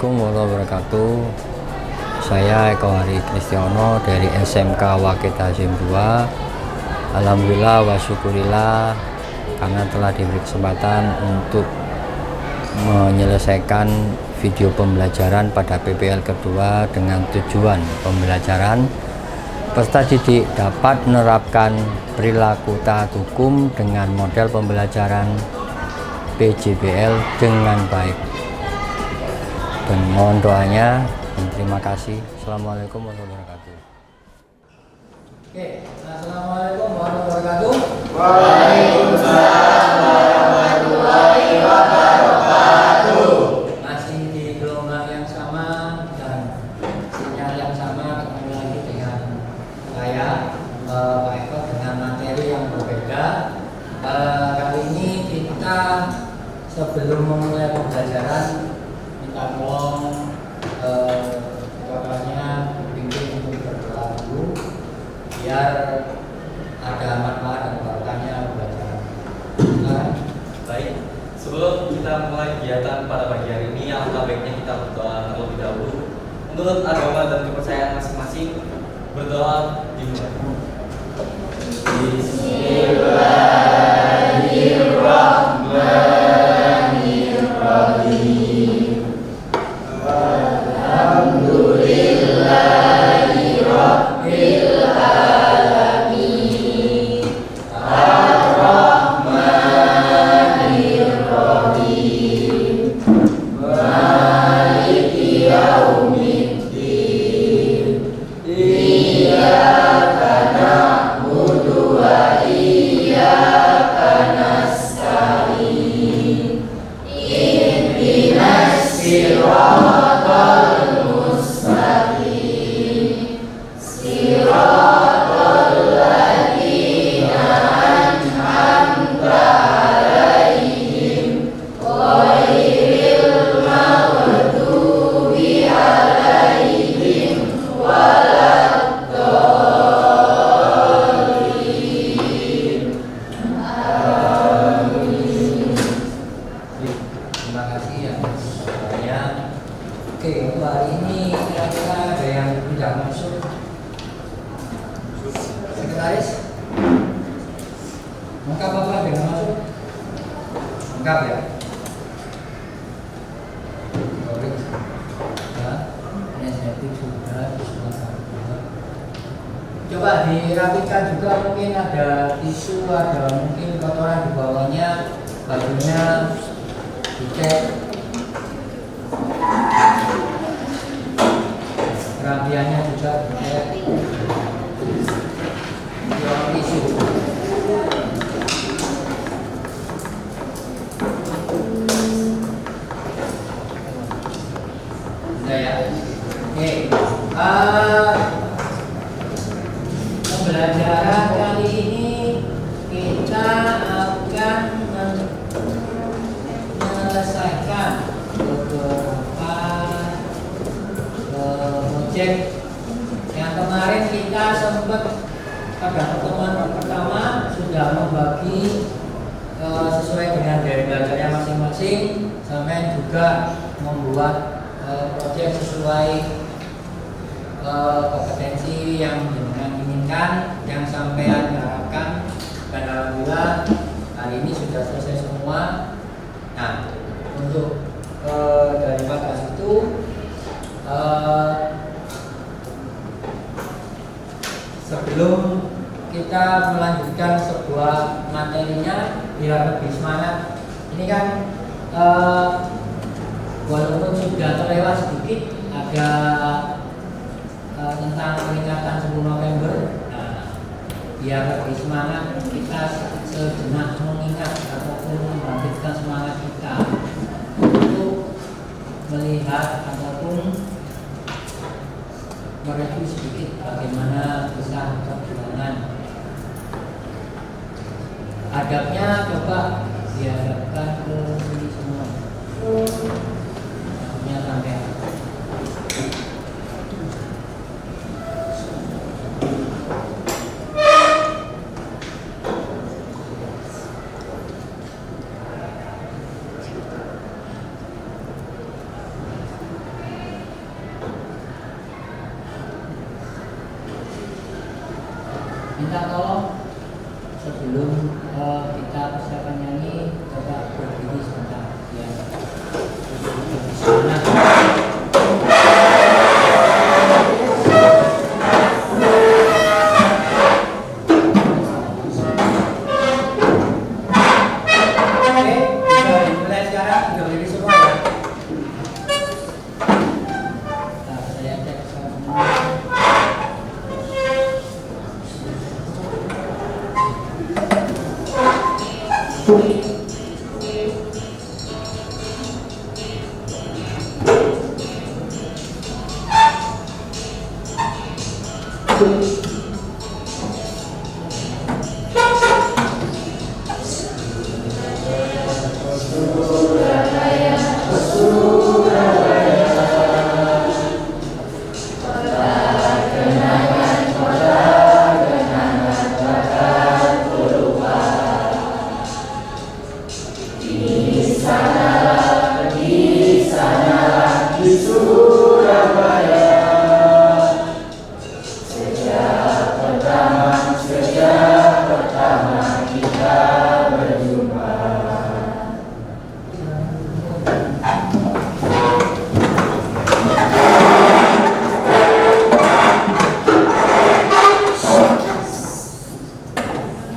Assalamualaikum warahmatullahi wabarakatuh. Saya Eko Hari Kristiono dari SMK Wakit Hasim 2. Alhamdulillah wa syukurillah karena telah diberi kesempatan untuk menyelesaikan video pembelajaran pada PPL kedua dengan tujuan pembelajaran peserta didik dapat menerapkan perilaku taat hukum dengan model pembelajaran PJBL dengan baik. Dan mohon doanya dan terima kasih. Assalamualaikum warahmatullahi wabarakatuh. Oke, assalamualaikum warahmatullahi wabarakatuh. Waalaikumsalam warahmatullahi wabarakatuh. Masih di gelombang yang sama dan sinyal yang sama, ketemu lagi dengan saya Pak Eko dengan materi yang berbeda. Kali ini kita sebelum memulai pembelajaran minta tolong ketuanya bimbing untuk berdoa dulu biar ada manfaat dan barokahnya pembelajaran. Baik, sebelum kita mulai kegiatan pada pagi hari ini, alangkah baiknya kita berdoa terlebih dahulu. Menurut agama dan kepercayaan masing-masing, berdoa dimulai. Bismillahirrahmanirrahim. Alhamdulillahirabbil alamin. Ar-Rahmanirrahim. Maliki yaumiddin. Iyyaka na'budu wa iyyaka nasta'in. Ihdinas siratal mustaqim. Siratal ladzina an'amta 'alaihim ghairil maghdubi 'alaihim waladdallin. Amin. Terima kasih ya semuanya. Oke, untuk hari ini kira-kira ada yang tidak masuk. Sekretaris, lengkap apa dengan masuk? Lengkap ya. Baik. Ya, inisiatif sudah sudah. Coba dirapikan juga, mungkin ada tisu, ada mungkin kotoran di bawahnya, bajunya dicek. Kerapiannya juga dicek. Jual tisu. Sudah ya. Oke. Pembelajaran kali ini kita akan menyelesaikan beberapa project yang kemarin kita sempat pada pertemuan pertama sudah membagi sesuai dengan dari belajarnya masing-masing, sampai juga membuat project sesuai kompetensi yang dengan inginkan, yang sampean harapkan, dan alhamdulillah hari ini sudah selesai semua. Nah, untuk daripada itu sebelum kita melanjutkan sebuah materinya biar lebih semangat, ini kan walaupun sudah terlewat sedikit, ada tentang peringatan 10 November. Nah, biar lebih semangat, kita sejenak mengingat ataupun membangkitkan semangat kita untuk melihat ataupun mereview sedikit bagaimana kisah perjuangan. Adabnya coba dihadapkan ke sini semua. Adabnya sampai. minta tolong sebelum kita persiapan nyanyi, coba berdiri sebentar ya. Oke, kita mulai sekarang, sudah berdiri semua ya. Nah, saya cek semua.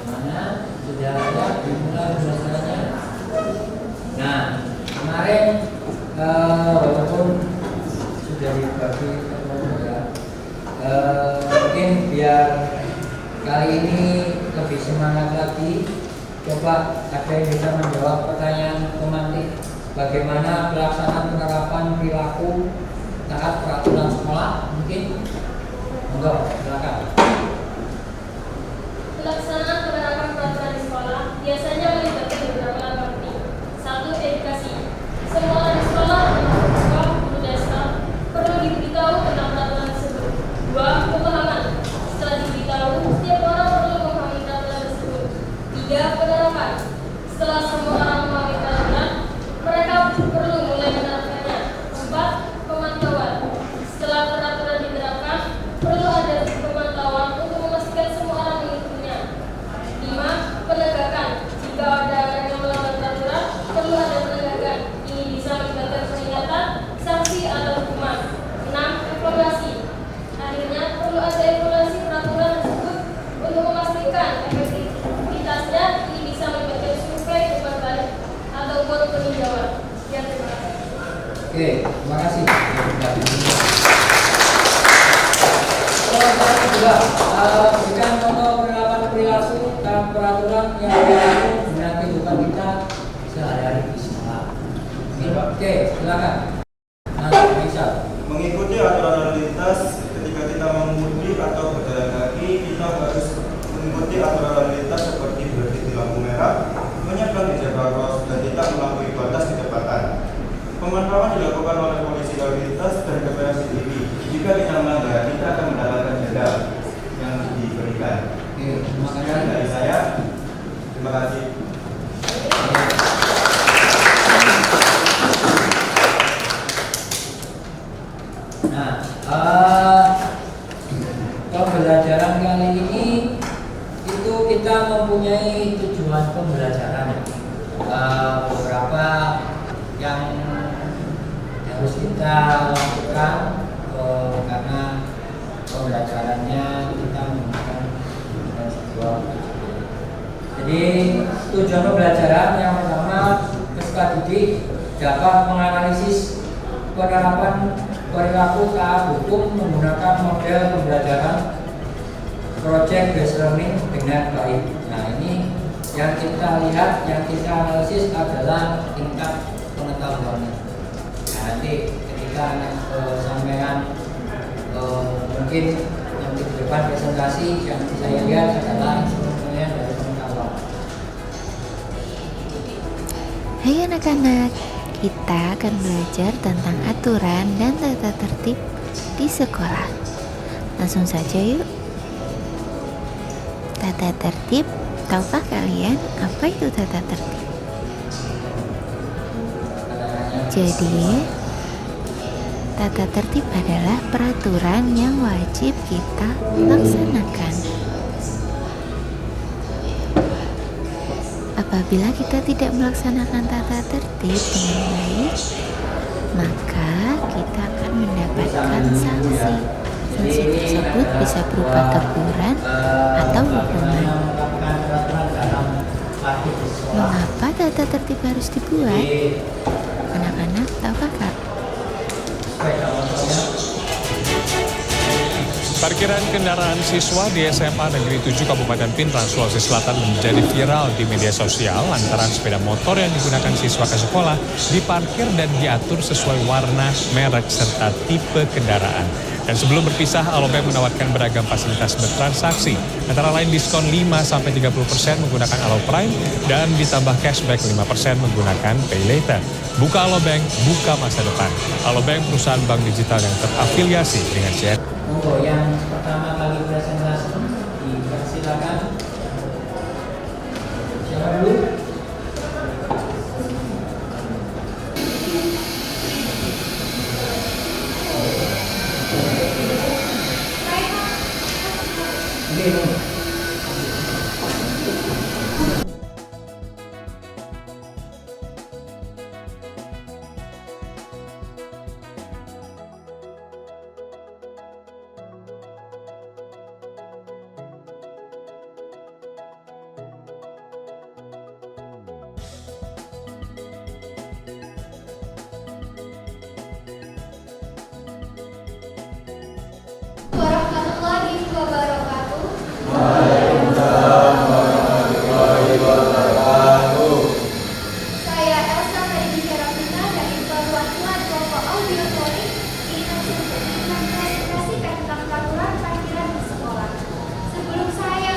Mana? Sudah ada dimulai belajarnya. Nah, kemarin walaupun sudah dibagi kelompok ya, mungkin biar kali ini lebih semangat lagi, coba ada yang bisa menjawab pertanyaan pemantik. Bagaimana pelaksanaan penerapan perilaku taat peraturan sekolah? Mungkin, enggak, silakan. Pelaksanaan penerapan peraturan di sekolah biasanya melibatkan beberapa langkah penting. 1. Edukasi. Semua orang di sekolah, termasuk siswa, guru dan staf, perlu diberitahu tentang peraturan tersebut. 2. Pemahaman. Setelah diberitahu, setiap orang perlu memahami peraturan tersebut. 3. Penerapan. Setelah semua orang memahami peraturan, mereka perlu mulai menerapkannya. 4. Pemantauan. Setelah peraturan diterapkan, perlu ada pemantauan untuk memastikan semua orang mengikutinya. 5. Penegakan. Jika ada orang yang melanggar peraturan, perlu ada penegakan. Ini bisa melibatkan peringatan, sanksi, atau hukuman. 6. Evaluasi. Akhirnya, perlu ada evaluasi peraturan tersebut untuk memastikan efektivitasnya. Ini bisa melibatkan survei umpan balik ataupun peninjauan. Sekian, terima kasih. Oke, terima kasih. Saya juga berikan contoh penerapan perilaku dan peraturan yang berlaku dengan kehidupan kita sehari-hari di sekolah. Oke, silakan. Nah, bisa. Mengikuti aturan lalu lintas ketika kita mengemudi atau berjalan kaki, kita harus mengikuti aturan lalu lintas seperti berhenti di lampu merah, menyeberang di zebra cross, dan tidak melampaui batas kecepatan. Pemantauan dilakukan oleh polisi lalu lintas dan kamera CCTV. Jika kita melanggar, kita akan mendapatkan denda yang diberikan. Oke, terima Sekian kasih. dari saya. Terima kasih. Nah, pembelajaran kali ini itu kita mempunyai tujuan pembelajaran. Beberapa yang harus kita lakukan karena pembelajarannya kita menggunakan sebuah. Jadi tujuan pembelajaran yang pertama, peserta didik dapat menganalisis penerapan perilaku taat hukum menggunakan model pembelajaran project based learning dengan baik. Nah, ini yang kita lihat, yang kita analisis adalah tingkat pengetahuannya. Nah, nanti ketika sampean mungkin yang di depan presentasi yang saya lihat adalah instrumennya dari pengetahuan. Hai anak-anak, kita akan belajar tentang aturan dan tata tertib di sekolah. Langsung saja yuk. Tata tertib, tahukah kalian apa itu tata tertib? Jadi, tata tertib adalah peraturan yang wajib kita laksanakan. Apabila kita tidak melaksanakan tata tertib dengan baik, maka kita akan mendapatkan sanksi. Sanksi tersebut bisa berupa teguran atau hukuman. Mengapa tata tertib harus dibuat? Anak-anak, tahukah Kak? Parkiran kendaraan siswa di SMA Negeri 7 Kabupaten Pindrang, Sulawesi Selatan menjadi viral di media sosial lantaran sepeda motor yang digunakan siswa ke sekolah diparkir dan diatur sesuai warna, merek, serta tipe kendaraan. Dan sebelum berpisah, Alobank menawarkan beragam fasilitas bertransaksi, antara lain diskon 5-30% menggunakan Aloprime dan ditambah cashback 5% menggunakan Pay Later. Buka Alobank, buka masa depan. Alobank perusahaan bank digital yang terafiliasi dengan CR. Untuk yang pertama kali presentasi, silakan. Siapa dulu? Warahmatullahi wabarakatuh. Saya Elsa Freddy Serafina dari Perwakilan Kelompok Audiofonik ingin mempresentasikan tentang peraturan parkiran di sekolah. Sebelum saya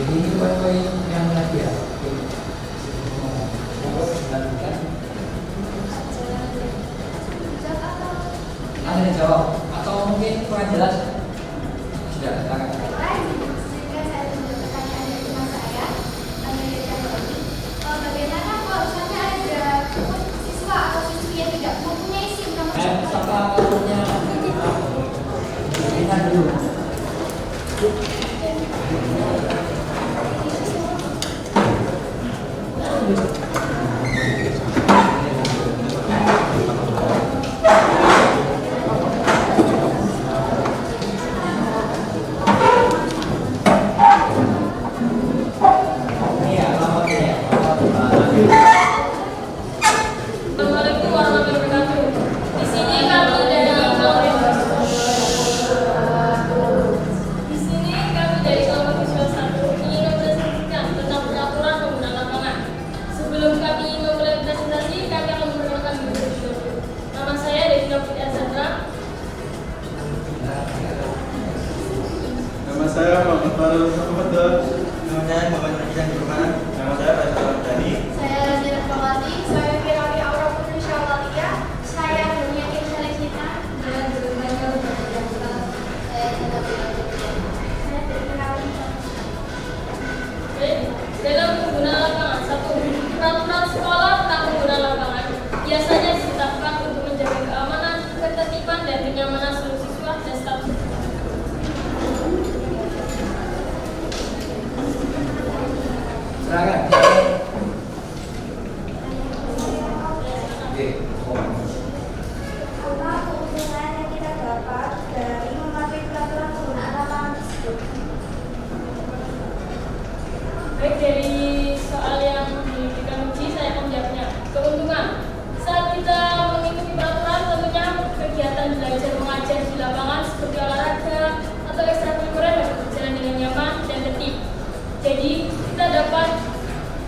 Jadi ini poin-poin yang lagi ya. Ada yang jawab atau mungkin kurang jelas? Sudah, silakan. bagaimana kalau misalnya ada siswa atau siswi yang tidak mempunyai SIM nomor Siapa autornya? Ingat dulu. Ini ya, alamatnya ya. Assalamualaikum warahmatullahi wabarakatuh. Di sini kami dari kelompok visual 1 ingin mempresentasikan tentang peraturan penggunaan lapangan. Sebelum kami memulai presentasi, kami akan memperkenalkan diri dulu. Nama saya Devina Putri Azandra. Nama saya Muhammad Farul Safadar. Nama saya Muhammad Rizan Burman. Nama saya Faisal Abdani. Saya Lazina Fawati. Saya Firali Aura Putri Syawaliya. Saya Dunia Indonesia dan Saya dalam penggunaan lapangan. 1. Peraturan sekolah tentang penggunaan lapangan biasanya ditetapkan untuk menjaga keamanan, ketertiban, dan kenyamanan seluruh siswa dan staf. Silakan. Apa keuntungan yang kita dapat dari mematuhi peraturan penggunaan lapangan tersebut? Baik, dari soal yang diberikan uji, saya akan menjawabnya. Keuntungan. Saat kita mengikuti peraturan, tentunya kegiatan belajar mengajar di lapangan seperti olahraga atau ekstrakurikuler dapat berjalan dengan nyaman dan tertib. Jadi, kita dapat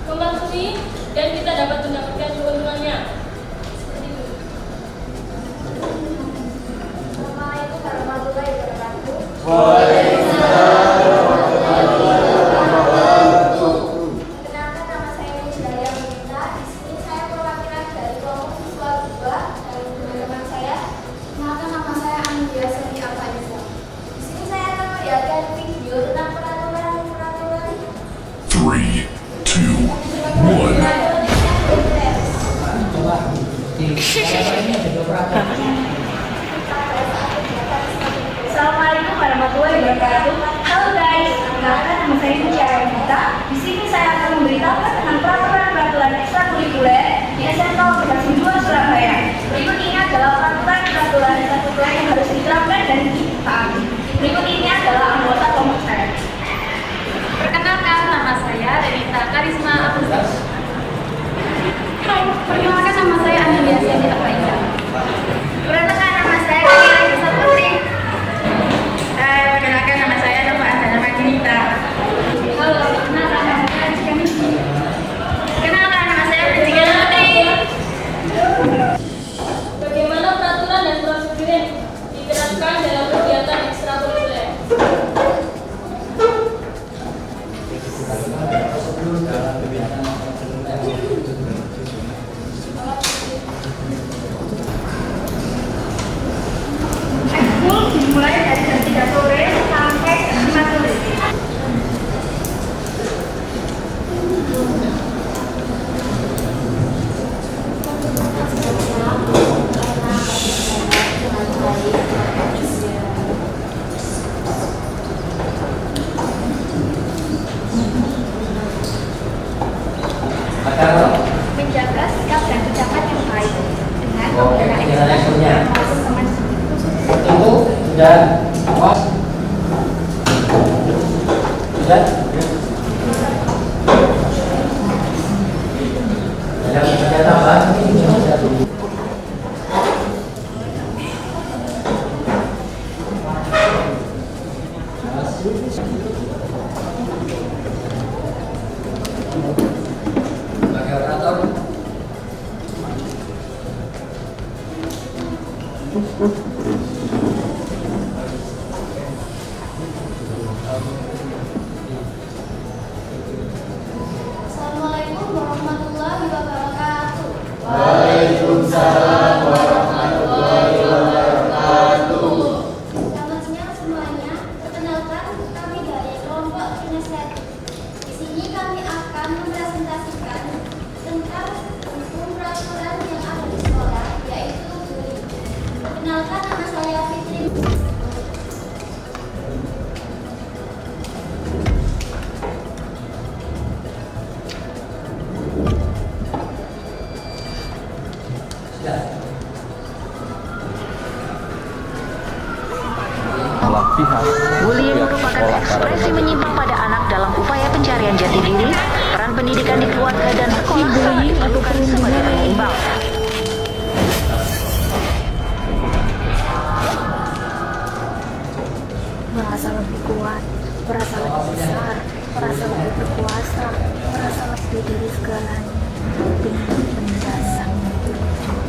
mematuhi dan kita dapat mendapatkan keuntungannya. Seperti itu. Assalamualaikum warahmatullahi wabarakatuh. Perkenalkan, nama saya Wijaya Melinda. Di sini saya perwakilan dari kelompok visual 2 dan teman-teman saya. Perkenalkan, nama saya Anindya Seni Alfaiza. Di sini saya wabarakatuh. Halo guys, perkenalkan nama saya Musyara Gita. Di sini saya akan memberitahukan tentang peraturan ekstrakurikuler di SMK Aplikasi 2 Surabaya. Berikut ini adalah peraturan ekstrakurikuler yang harus diterapkan dan ditaati. Berikut ini adalah anggota kelompok saya. Perkenalkan, nama saya Renita Karisma Agustus. Hai, perkenalkan nama saya Amelia Sianita Faida. Perkenalkan, nama saya Kamila Gisa Putri. Perkenalkan nama saya Nova Azana Majinita. Halo, perkenalkan nama saya Rizka Miki. Perkenalkan nama saya Rizka Putri. Bagaimana peraturan dan prosedur yang diterapkan dalam kegiatan ekstrakurikuler? Ekskul dimulai dari jam 3 sore sampai jam 5 sore. Menjaga sikap dan ucapan yang baik dengan menggunakan reaksinya. teman-teman Itu sudah apa? Sudah? Ada tambahan? Sebagai operator. Assalamualaikum warahmatullahi wabarakatuh. Waalaikumsalam warahmatullahi wabarakatuh. Selamat siang semuanya. Perkenalkan, kami dari kelompok kinestetik. Di sini kami akan mempresentasikan tentang hukum peraturan yang ada di sekolah, yaitu bullying. Perkenalkan, nama saya Fitri. Bullying merupakan ekspresi menyimpang pada anak dalam upaya pencarian jati diri. Peran pendidikan di keluarga dan sekolah sangat diperlukan sebagai penyeimbang. merasa lebih kuat, merasa lebih besar, merasa lebih berkuasa, merasa lebih dari segalanya dengan penjelasan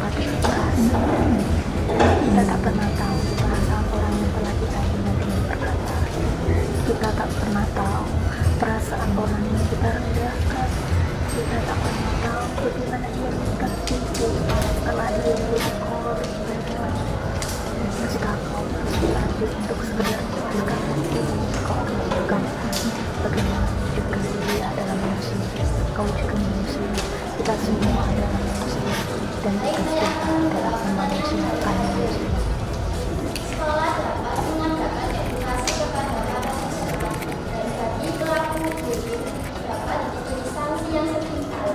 perasaan. Kita tak pernah tahu perasaan orang yang telah kita hina dengan perkataan. Kita tak pernah tahu perasaan orang yang kita rendahkan. Kita tak pernah tahu bagaimana dia tersinggung setelah dia berskor dan lain-lain. Jika kau berlanjut untuk sekedar memuaskan hati, kau akan menemukan bagaimana juga dia adalah manusia. Kau juga manusia. Kita semua adalah manusia. Dan jika kita adalah memanusiakan manusia. Sekolah dapat mengadakan edukasi kepada para siswa dan bagi pelaku bullying dapat diberi sanksi yang setimpal.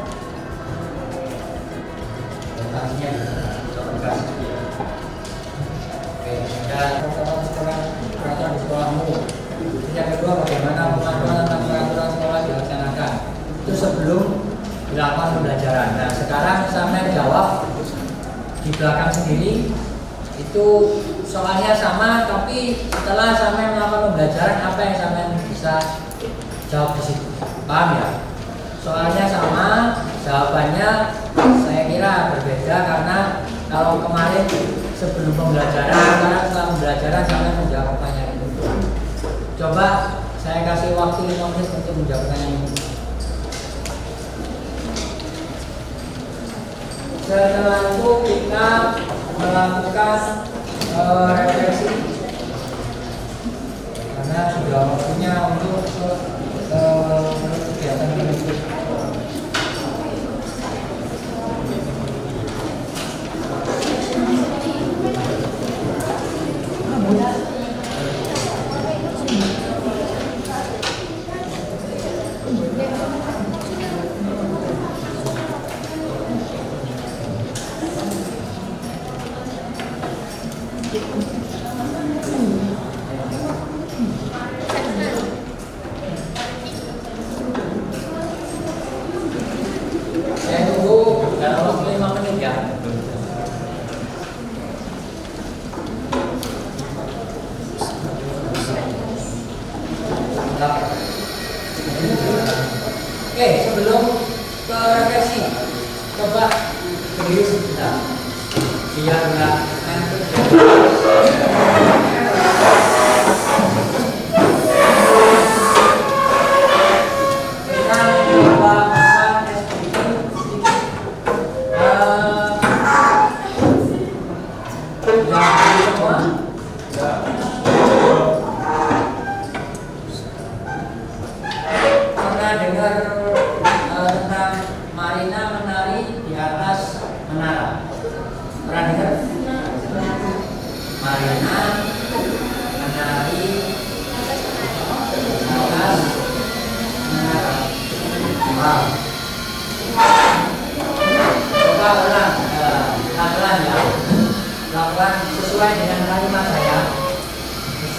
Sanksinya bisa Oke, dan peraturan di sekolahmu. Yang kedua, bagaimana pengaturan tentang peraturan sekolah dilaksanakan? Itu sebelum dilakukan pembelajaran. Nah, sekarang saya jawab di belakang sendiri. Itu soalnya sama, tapi setelah sampai melakukan pembelajaran, apa yang sampai bisa jawab di situ? Paham ya? Soalnya sama, jawabannya saya kira berbeda karena kalau kemarin sebelum pembelajaran, sekarang setelah pembelajaran sampai menjawab pertanyaan itu. Coba saya kasih waktu 5 menit untuk menjawab pertanyaan ini. Setelah itu kita melakukan refleksi karena sudah waktunya untuk kegiatan berikut.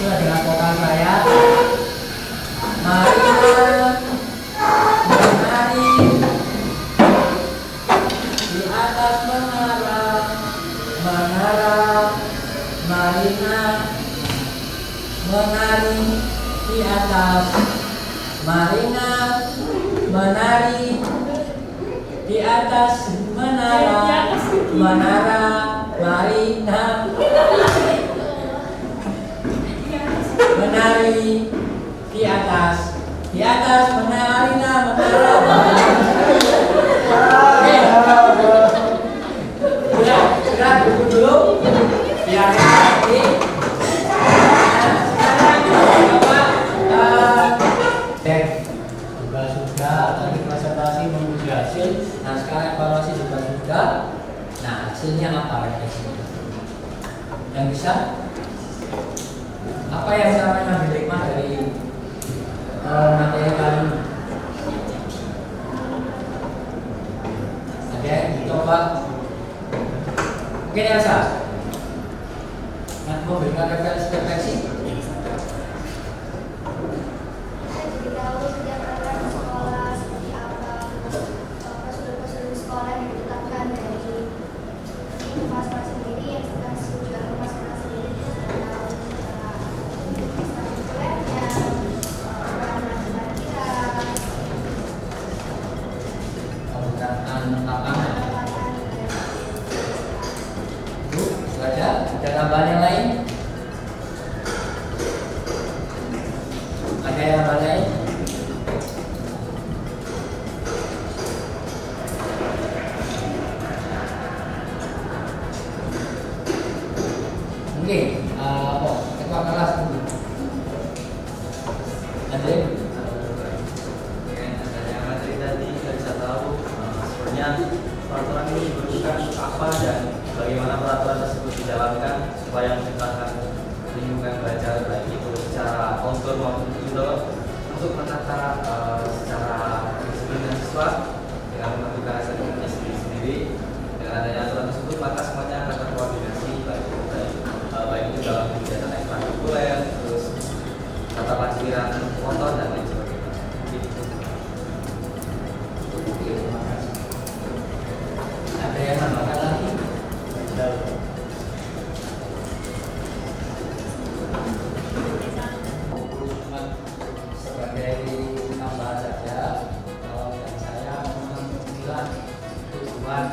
sesuai dengan vokal saya. Marilah menari di atas menara, marilah menari di atas, marilah menari di atas menara, marilah menari di atas menarilah menara. Sudah duduk dulu biar nanti. Juga sudah tadi presentasi menguji hasil. Nah sekarang evaluasi juga sudah. Nah hasilnya apa refleksinya? Yang bisa? Apa yang saya ambil hikmah dari materi kali ini? Ada yang dicoba? Mungkin Elsa memberikan refleksi. Ada tambahan yang lain? Ada yang lain? Mungkin ketua kelas dulu. Ada? Yang materi tadi kita bisa tahu sebenarnya peraturan ini dibutuhkan untuk apa dan bagaimana peraturan tersebut dijalankan supaya menciptakan lingkungan belajar baik itu secara outdoor maupun indoor untuk menata secara disiplin siswa dengan menentukan hasil sendiri. Dengan adanya aturan tersebut maka semuanya akan terkoordinasi baik itu dalam kegiatan ekstrakurikuler, terus tata pelajaran motor dan lain sebagainya. Ada yang nambahkan lagi? Sebagai tambahan saja, kalau dari saya memang tujuan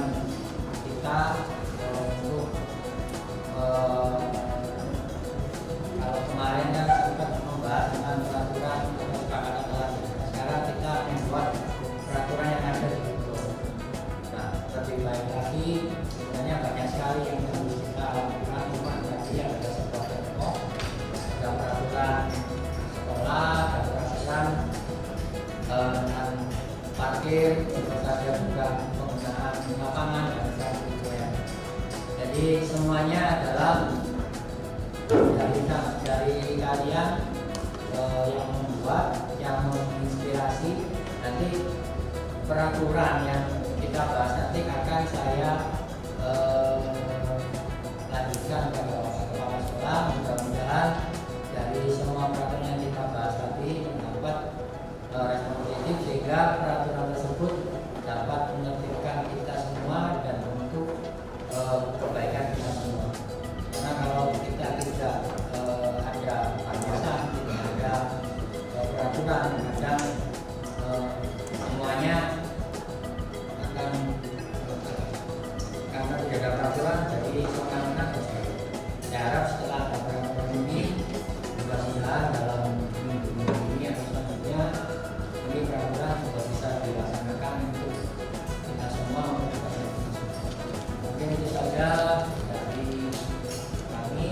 kita untuk kalau kemarin kan sempat membahas tentang peraturan atau kakak kelas. Sekarang kita membuat peraturan yang ada di Google. Nah, lebih baik lagi sebenarnya banyak sekali yang harus kita lakukan. Cuma tadi ada sebuah contoh, ada peraturan sekolah, ada peraturan tentang parkir, terus ada juga penggunaan lapangan dan sebagainya. Jadi semuanya adalah dari kalian yang membuat, yang menginspirasi. Nanti peraturan yang kita bahas nanti akan saya lanjutkan ke kepala sekolah. Mudah-mudahan dari semua peraturan yang kita bahas tadi mendapat respon positif sehingga peraturan tersebut dapat menertibkan kita semua dan untuk kebaikan kita semua. Karena kalau kita tidak ada batasan, tidak ada peraturan, kadang semuanya akan karena tidak ada peraturan jadi seakan-akan. Saya harap setelah ada peraturan ini, mudah-mudahan dalam minggu ini atau selanjutnya ini peraturan sudah bisa dilaksanakan untuk kita semua. Mungkin itu saja dari kami.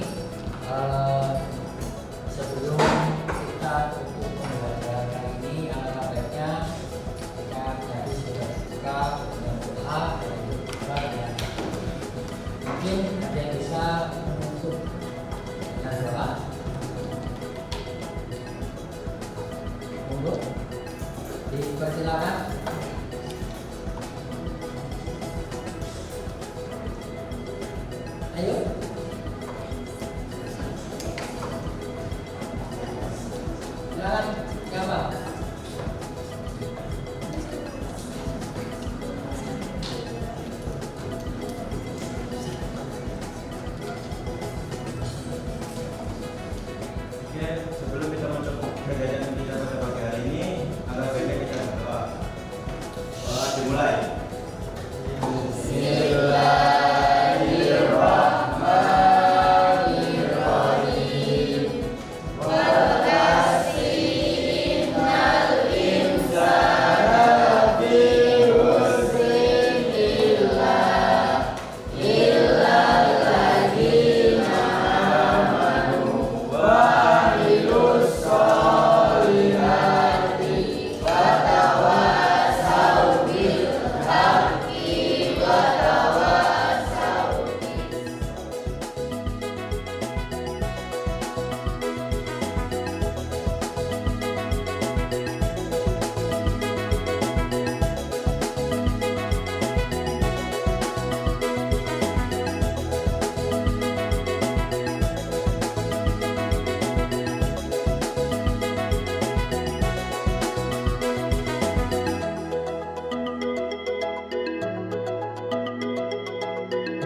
Sebelum kita tutup pembelajaran kali ini, alangkah baiknya kita jadi sudah buka dan doa dan mungkin ada yang bisa menutup dengan doa. Monggo, dipersilakan. Ayo. Silakan siapa?